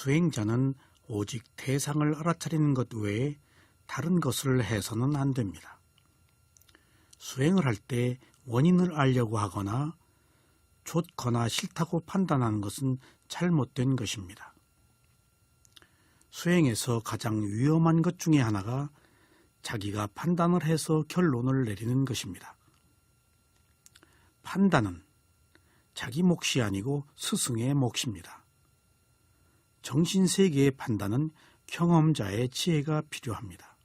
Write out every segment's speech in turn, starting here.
수행자는 오직 대상을 알아차리는 것 외에 다른 것을 해서는 안 됩니다. 수행을 할 때 원인을 알려고 하거나 좋거나 싫다고 판단하는 것은 잘못된 것입니다. 수행에서 가장 위험한 것 중에 하나가 자기가 판단을 해서 결론을 내리는 것입니다. 판단은 자기 몫이 아니고 스승의 몫입니다. 정신세계의 판단은 경험자의 지혜가 필요합니다.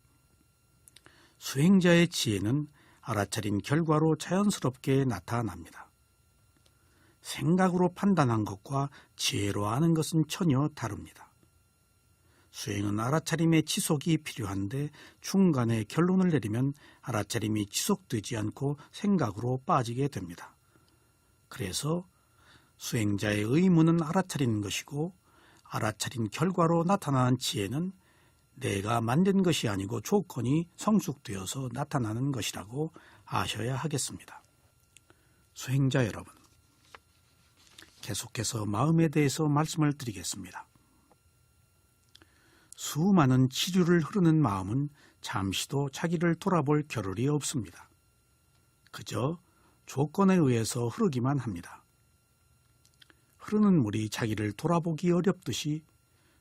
수행자의 지혜는 알아차린 결과로 자연스럽게 나타납니다. 생각으로 판단한 것과 지혜로 아는 것은 전혀 다릅니다. 수행은 알아차림의 지속이 필요한데 중간에 결론을 내리면 알아차림이 지속되지 않고 생각으로 빠지게 됩니다. 그래서 수행자의 의무는 알아차리는 것이고 알아차린 결과로 나타나는 지혜는 내가 만든 것이 아니고 조건이 성숙되어서 나타나는 것이라고 아셔야 하겠습니다. 수행자 여러분, 계속해서 마음에 대해서 말씀을 드리겠습니다. 수많은 치류를 흐르는 마음은 잠시도 자기를 돌아볼 겨를이 없습니다. 그저 조건에 의해서 흐르기만 합니다. 흐르는 물이 자기를 돌아보기 어렵듯이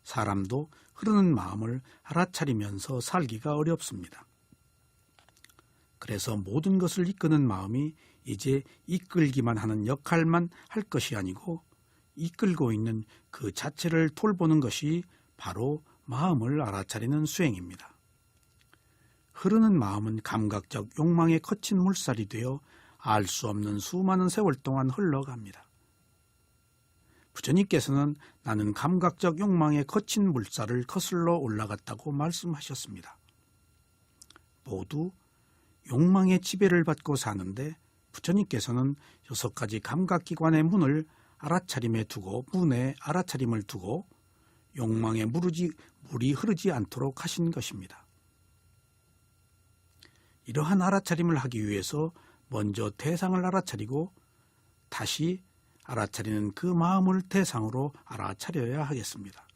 사람도 흐르는 마음을 알아차리면서 살기가 어렵습니다. 그래서 모든 것을 이끄는 마음이 이제 이끌기만 하는 역할만 할 것이 아니고 이끌고 있는 그 자체를 돌보는 것이 바로 마음을 알아차리는 수행입니다. 흐르는 마음은 감각적 욕망에 거친 물살이 되어 알 수 없는 수많은 세월 동안 흘러갑니다. 부처님께서는 나는 감각적 욕망에 거친 물살을 거슬러 올라갔다고 말씀하셨습니다. 모두 욕망의 지배를 받고 사는데 부처님께서는 6가지 감각기관의 문을 알아차림에 두고 문에 알아차림을 두고 욕망에 물이 흐르지 않도록 하신 것입니다. 이러한 알아차림을 하기 위해서 먼저 대상을 알아차리고 다시 알아차리는 그 마음을 대상으로 알아차려야 하겠습니다.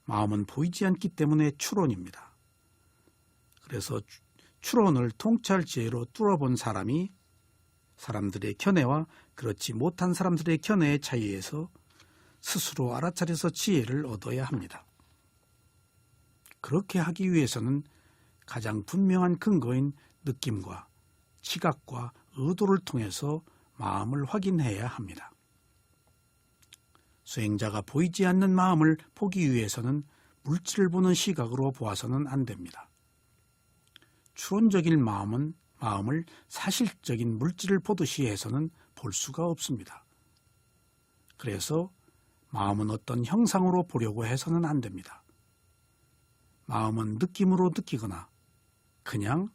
마음은 보이지 않기 때문에 추론입니다. 그래서 추론을 통찰지혜로 뚫어본 사람이 사람들의 견해와 그렇지 못한 사람들의 견해의 차이에서 스스로 알아차려서 지혜를 얻어야 합니다. 그렇게 하기 위해서는 가장 분명한 근거인 느낌과 지각과 의도를 통해서 마음을 확인해야 합니다. 수행자가 보이지 않는 마음을 보기 위해서는 물질을 보는 시각으로 보아서는 안 됩니다. 추론적인 마음을 사실적인 물질을 보듯이 해서는 볼 수가 없습니다. 그래서 마음은 어떤 형상으로 보려고 해서는 안 됩니다. 마음은 느낌으로 느끼거나 그냥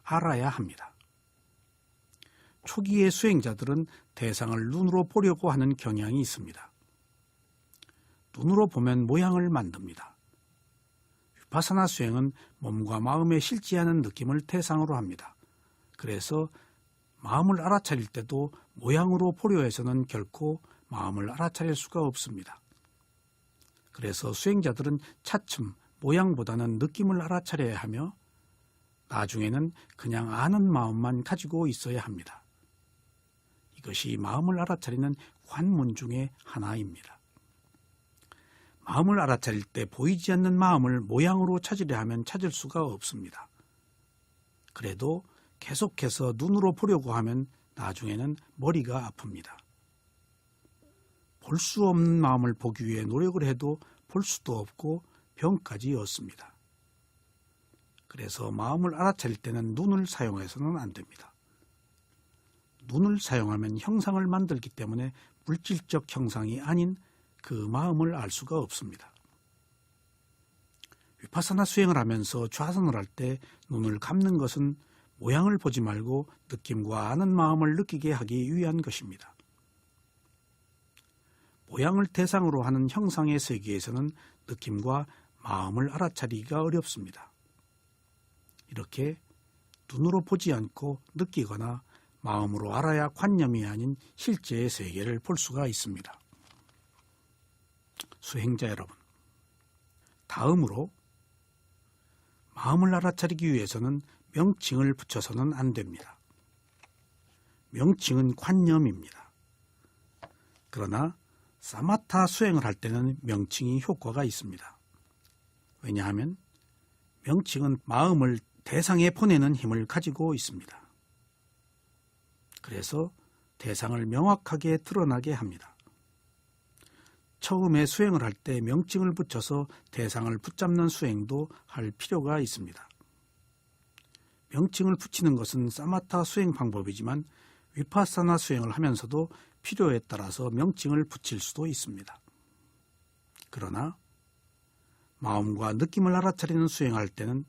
알아야 합니다. 초기의 수행자들은 대상을 눈으로 보려고 하는 경향이 있습니다. 눈으로 보면 모양을 만듭니다. 위파사나 수행은 몸과 마음에 실지하는 느낌을 대상으로 합니다. 그래서 마음을 알아차릴 때도 모양으로 보려 해서는 결코 마음을 알아차릴 수가 없습니다. 그래서 수행자들은 차츰 모양보다는 느낌을 알아차려야 하며 나중에는 그냥 아는 마음만 가지고 있어야 합니다. 이것이 마음을 알아차리는 관문 중에 하나입니다. 마음을 알아차릴 때 보이지 않는 마음을 모양으로 찾으려 하면 찾을 수가 없습니다. 그래도 계속해서 눈으로 보려고 하면 나중에는 머리가 아픕니다. 볼 수 없는 마음을 보기 위해 노력을 해도 볼 수도 없고 병까지 얻습니다. 그래서 마음을 알아차릴 때는 눈을 사용해서는 안 됩니다. 눈을 사용하면 형상을 만들기 때문에 물질적 형상이 아닌 그 마음을 알 수가 없습니다. 위파사나 수행을 하면서 좌선을 할 때 눈을 감는 것은 모양을 보지 말고 느낌과 아는 마음을 느끼게 하기 위한 것입니다. 모양을 대상으로 하는 형상의 세계에서는 느낌과 마음을 알아차리기가 어렵습니다. 이렇게 눈으로 보지 않고 느끼거나 마음으로 알아야 관념이 아닌 실제의 세계를 볼 수가 있습니다. 수행자 여러분, 다음으로 마음을 알아차리기 위해서는 명칭을 붙여서는 안 됩니다. 명칭은 관념입니다. 그러나 사마타 수행을 할 때는 명칭이 효과가 있습니다. 왜냐하면 명칭은 마음을 대상에 보내는 힘을 가지고 있습니다. 그래서 대상을 명확하게 드러나게 합니다. 처음에 수행을 할 때 명칭을 붙여서 대상을 붙잡는 수행도 할 필요가 있습니다. 명칭을 붙이는 것은 사마타 수행 방법이지만 위파사나 수행을 하면서도 필요에 따라서 명칭을 붙일 수도 있습니다. 그러나 마음과 느낌을 알아차리는 수행할 때는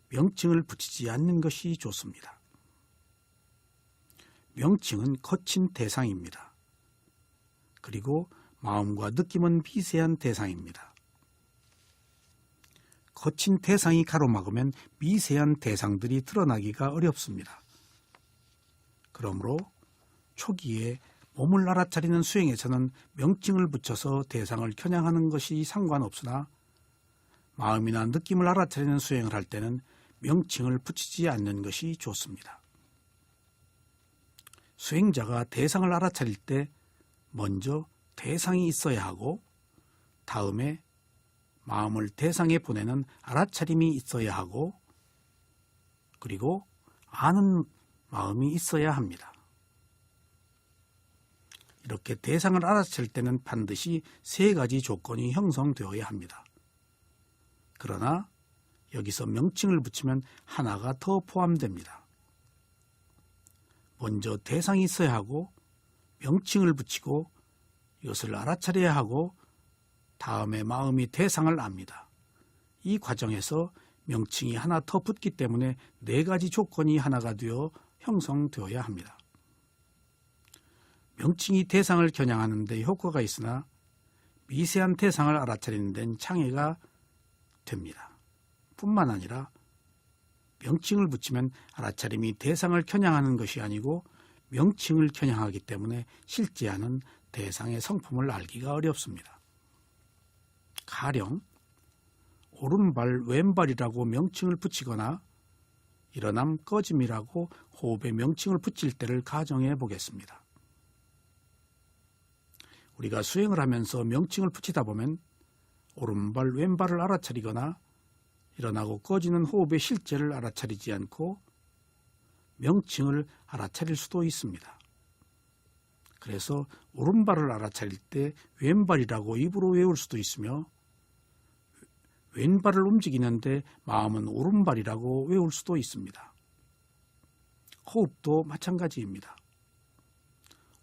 명칭을 붙이지 않는 것이 좋습니다. 명칭은 거친 대상입니다. 그리고 마음과 느낌은 미세한 대상입니다. 거친 대상이 가로막으면 미세한 대상들이 드러나기가 어렵습니다. 그러므로 초기에 몸을 알아차리는 수행에서는 명칭을 붙여서 대상을 겨냥하는 것이 상관없으나 마음이나 느낌을 알아차리는 수행을 할 때는 명칭을 붙이지 않는 것이 좋습니다. 수행자가 대상을 알아차릴 때 먼저 대상이 있어야 하고 다음에 마음을 대상에 보내는 알아차림이 있어야 하고 그리고 아는 마음이 있어야 합니다. 이렇게 대상을 알아차릴 때는 반드시 세 가지 조건이 형성되어야 합니다. 그러나 여기서 명칭을 붙이면 하나가 더 포함됩니다. 먼저 대상이 있어야 하고 명칭을 붙이고 이것을 알아차려야 하고 다음에 마음이 대상을 압니다. 이 과정에서 명칭이 하나 더 붙기 때문에 네 가지 조건이 하나가 되어 형성되어야 합니다. 명칭이 대상을 겨냥하는 데 효과가 있으나 미세한 대상을 알아차리는 데는 장애가 됩니다. 뿐만 아니라 명칭을 붙이면 알아차림이 대상을 겨냥하는 것이 아니고 명칭을 겨냥하기 때문에 실제하는 대상의 성품을 알기가 어렵습니다. 가령 오른발 왼발이라고 명칭을 붙이거나 일어남 꺼짐이라고 호흡의 명칭을 붙일 때를 가정해 보겠습니다. 우리가 수행을 하면서 명칭을 붙이다 보면 오른발 왼발을 알아차리거나 일어나고 꺼지는 호흡의 실제를 알아차리지 않고 명칭을 알아차릴 수도 있습니다. 그래서 오른발을 알아차릴 때 왼발이라고 입으로 외울 수도 있으며 왼발을 움직이는데 마음은 오른발이라고 외울 수도 있습니다. 호흡도 마찬가지입니다.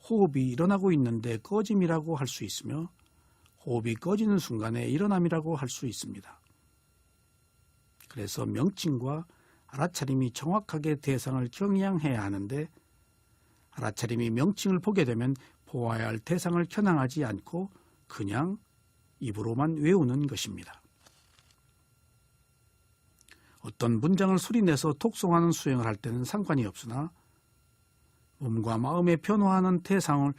호흡이 일어나고 있는데 꺼짐이라고 할 수 있으며 호흡이 꺼지는 순간에 일어남이라고 할 수 있습니다. 그래서 명칭과 알아차림이 정확하게 대상을 경향해야 하는데 알아차림이 명칭을 보게 되면 보아야 할 대상을 겨냥하지 않고 그냥 입으로만 외우는 것입니다. 어떤 문장을 소리내서 독송하는 수행을 할 때는 상관이 없으나 몸과 마음의 변화하는 대상으로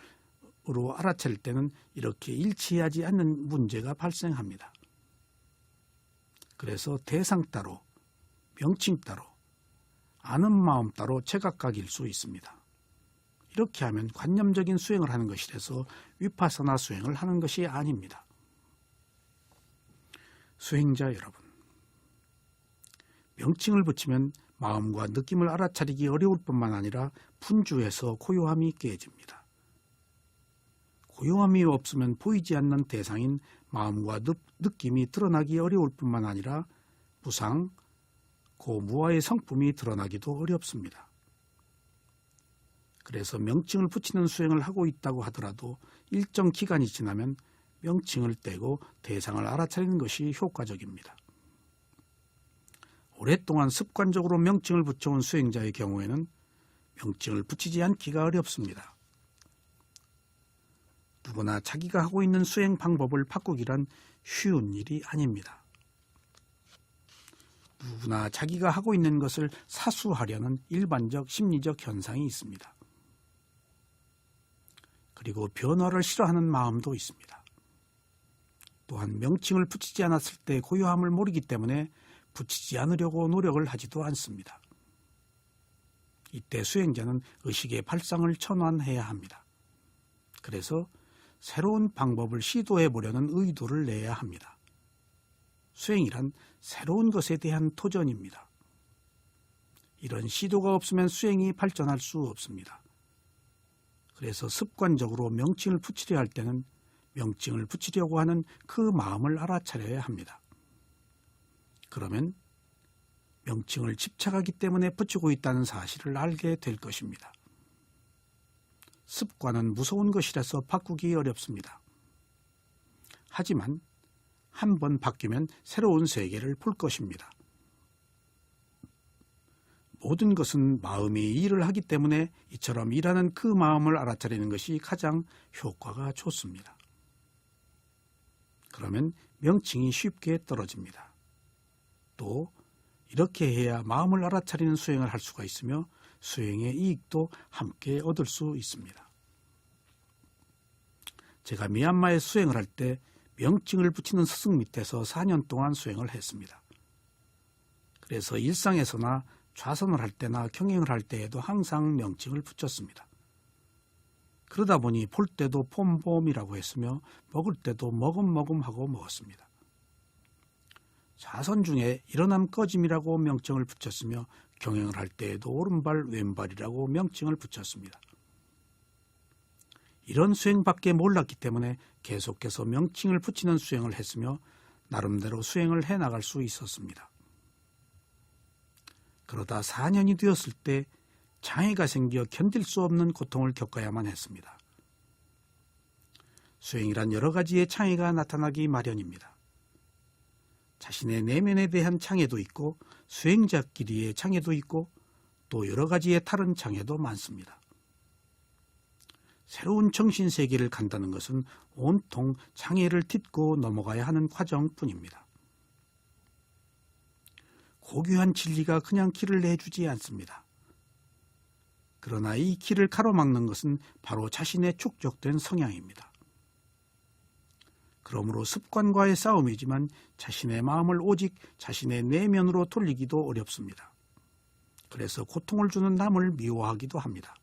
알아차릴 때는 이렇게 일치하지 않는 문제가 발생합니다. 그래서 대상 따로, 명칭 따로, 아는 마음 따로 제각각일 수 있습니다. 이렇게 하면 관념적인 수행을 하는 것이 돼서 위파사나 수행을 하는 것이 아닙니다. 수행자 여러분, 명칭을 붙이면 마음과 느낌을 알아차리기 어려울 뿐만 아니라 분주해서 고요함이 깨집니다. 고요함이 없으면 보이지 않는 대상인 마음과 느낌이 드러나기 어려울 뿐만 아니라 무상, 고무와의 성품이 드러나기도 어렵습니다. 그래서 명칭을 붙이는 수행을 하고 있다고 하더라도 일정 기간이 지나면 명칭을 떼고 대상을 알아차리는 것이 효과적입니다. 오랫동안 습관적으로 명칭을 붙여온 수행자의 경우에는 명칭을 붙이지 않기가 어렵습니다. 누구나 자기가 하고 있는 수행 방법을 바꾸기란 쉬운 일이 아닙니다. 누구나 자기가 하고 있는 것을 사수하려는 일반적 심리적 현상이 있습니다. 그리고 변화를 싫어하는 마음도 있습니다. 또한 명칭을 붙이지 않았을 때 고요함을 모르기 때문에 붙이지 않으려고 노력을 하지도 않습니다. 이때 수행자는 의식의 발상을 전환해야 합니다. 그래서 새로운 방법을 시도해 보려는 의도를 내야 합니다. 수행이란 새로운 것에 대한 도전입니다. 이런 시도가 없으면 수행이 발전할 수 없습니다. 그래서 습관적으로 명칭을 붙이려 할 때는 명칭을 붙이려고 하는 그 마음을 알아차려야 합니다. 그러면 명칭을 집착하기 때문에 붙이고 있다는 사실을 알게 될 것입니다. 습관은 무서운 것이라서 바꾸기 어렵습니다. 하지만 한 번 바뀌면 새로운 세계를 볼 것입니다. 모든 것은 마음이 일을 하기 때문에 이처럼 일하는 그 마음을 알아차리는 것이 가장 효과가 좋습니다. 그러면 명칭이 쉽게 떨어집니다. 또 이렇게 해야 마음을 알아차리는 수행을 할 수가 있으며 수행의 이익도 함께 얻을 수 있습니다. 제가 미얀마에 수행을 할 때 명칭을 붙이는 스승 밑에서 4년 동안 수행을 했습니다. 그래서 일상에서나 좌선을 할 때나 경행을 할 때에도 항상 명칭을 붙였습니다. 그러다 보니 볼 때도 폼폼이라고 했으며 먹을 때도 먹음먹음하고 먹었습니다. 좌선 중에 일어남 꺼짐이라고 명칭을 붙였으며 경행을 할 때에도 오른발 왼발이라고 명칭을 붙였습니다. 이런 수행밖에 몰랐기 때문에 계속해서 명칭을 붙이는 수행을 했으며 나름대로 수행을 해나갈 수 있었습니다. 그러다 4년이 되었을 때 장애가 생겨 견딜 수 없는 고통을 겪어야만 했습니다. 수행이란 여러 가지의 장애가 나타나기 마련입니다. 자신의 내면에 대한 장애도 있고 수행자끼리의 장애도 있고 또 여러 가지의 다른 장애도 많습니다. 새로운 정신세계를 간다는 것은 온통 장애를 딛고 넘어가야 하는 과정뿐입니다. 고귀한 진리가 그냥 길을 내주지 않습니다. 그러나 이 길을 가로막는 것은 바로 자신의 축적된 성향입니다. 그러므로 습관과의 싸움이지만 자신의 마음을 오직 자신의 내면으로 돌리기도 어렵습니다. 그래서 고통을 주는 남을 미워하기도 합니다.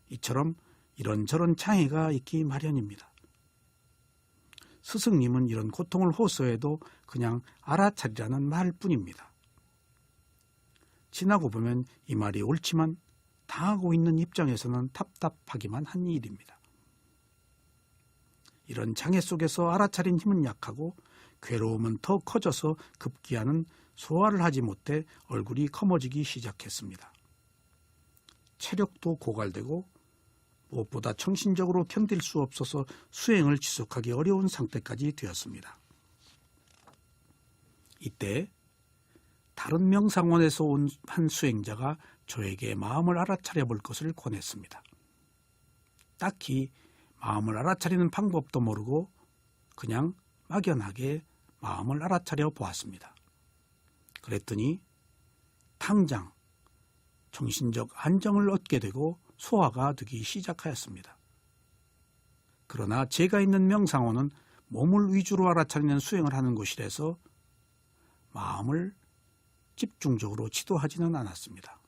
이처럼 이런저런 장애가 있기 마련입니다. 스승님은 이런 고통을 호소해도 그냥 알아차리라는 말뿐입니다. 지나고 보면 이 말이 옳지만 당하고 있는 입장에서는 답답하기만 한 일입니다. 이런 장애 속에서 알아차린 힘은 약하고 괴로움은 더 커져서 급기야는 소화를 하지 못해 얼굴이 검어지기 시작했습니다. 체력도 고갈되고 무엇보다 정신적으로 견딜 수 없어서 수행을 지속하기 어려운 상태까지 되었습니다. 이때 다른 명상원에서 온 한 수행자가 저에게 마음을 알아차려 볼 것을 권했습니다. 딱히 마음을 알아차리는 방법도 모르고 그냥 막연하게 마음을 알아차려 보았습니다. 그랬더니 당장 정신적 안정을 얻게 되고 소화가 되기 시작하였습니다. 그러나 제가 있는 명상원은 몸을 위주로 알아차리는 수행을 하는 곳이라서 마음을 집중적으로 지도하지는 않았습니다.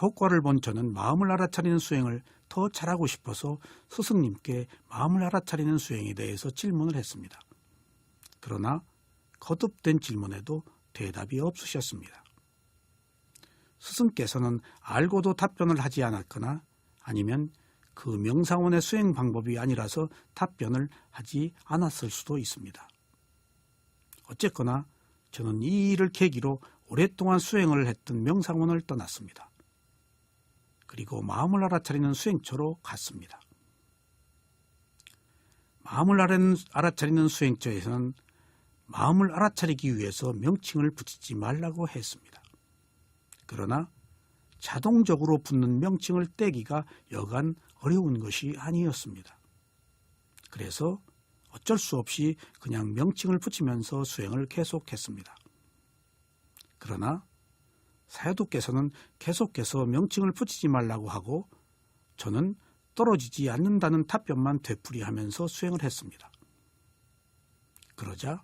효과를 본 저는 마음을 알아차리는 수행을 더 잘하고 싶어서 스승님께 마음을 알아차리는 수행에 대해서 질문을 했습니다. 그러나 거듭된 질문에도 대답이 없으셨습니다. 스승께서는 알고도 답변을 하지 않았거나 아니면 그 명상원의 수행 방법이 아니라서 답변을 하지 않았을 수도 있습니다. 어쨌거나 저는 이 일을 계기로 오랫동안 수행을 했던 명상원을 떠났습니다. 그리고 마음을 알아차리는 수행처로 갔습니다. 마음을 알아차리는 수행처에서는 마음을 알아차리기 위해서 명칭을 붙이지 말라고 했습니다. 그러나 자동적으로 붙는 명칭을 떼기가 여간 어려운 것이 아니었습니다. 그래서 어쩔 수 없이 그냥 명칭을 붙이면서 수행을 계속했습니다. 그러나 사유도께서는 계속해서 명칭을 붙이지 말라고 하고 저는 떨어지지 않는다는 답변만 되풀이하면서 수행을 했습니다. 그러자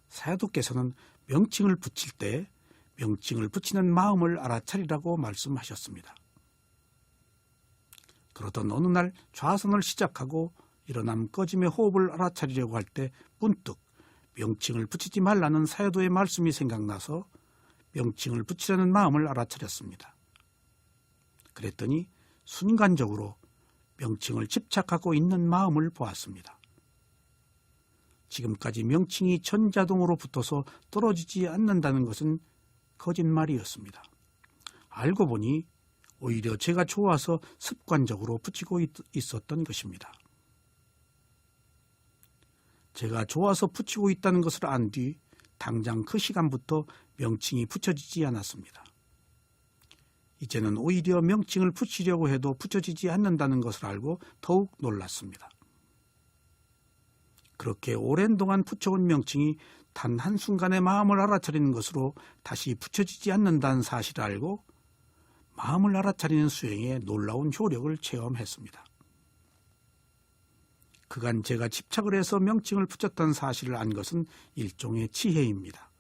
사야도께서는 명칭을 붙일 때 명칭을 붙이는 마음을 알아차리라고 말씀하셨습니다. 그러던 어느 날 좌선을 시작하고 일어남 꺼짐의 호흡을 알아차리려고 할 때 문득 명칭을 붙이지 말라는 사야도의 말씀이 생각나서 명칭을 붙이려는 마음을 알아차렸습니다. 그랬더니 순간적으로 명칭을 집착하고 있는 마음을 보았습니다. 지금까지 명칭이 전자동으로 붙어서 떨어지지 않는다는 것은 거짓말이었습니다. 알고 보니 오히려 제가 좋아서 습관적으로 붙이고 있었던 것입니다. 제가 좋아서 붙이고 있다는 것을 안 뒤 당장 그 시간부터 명칭이 붙여지지 않았습니다. 이제는 오히려 명칭을 붙이려고 해도 붙여지지 않는다는 것을 알고 더욱 놀랐습니다. 그렇게 오랜 동안 붙여온 명칭이 단 한순간에 마음을 알아차리는 것으로 다시 붙여지지 않는다는 사실을 알고 마음을 알아차리는 수행에 놀라운 효력을 체험했습니다. 그간 제가 집착을 해서 명칭을 붙였다는 사실을 안 것은 일종의 지혜입니다.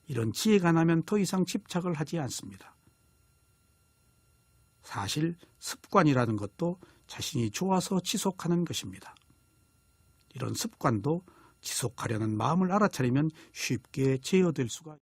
이런 지혜가 나면 더 이상 집착을 하지 않습니다. 사실 습관이라는 것도 자신이 좋아서 지속하는 것입니다. 이런 습관도 지속하려는 마음을 알아차리면 쉽게 제어될 수가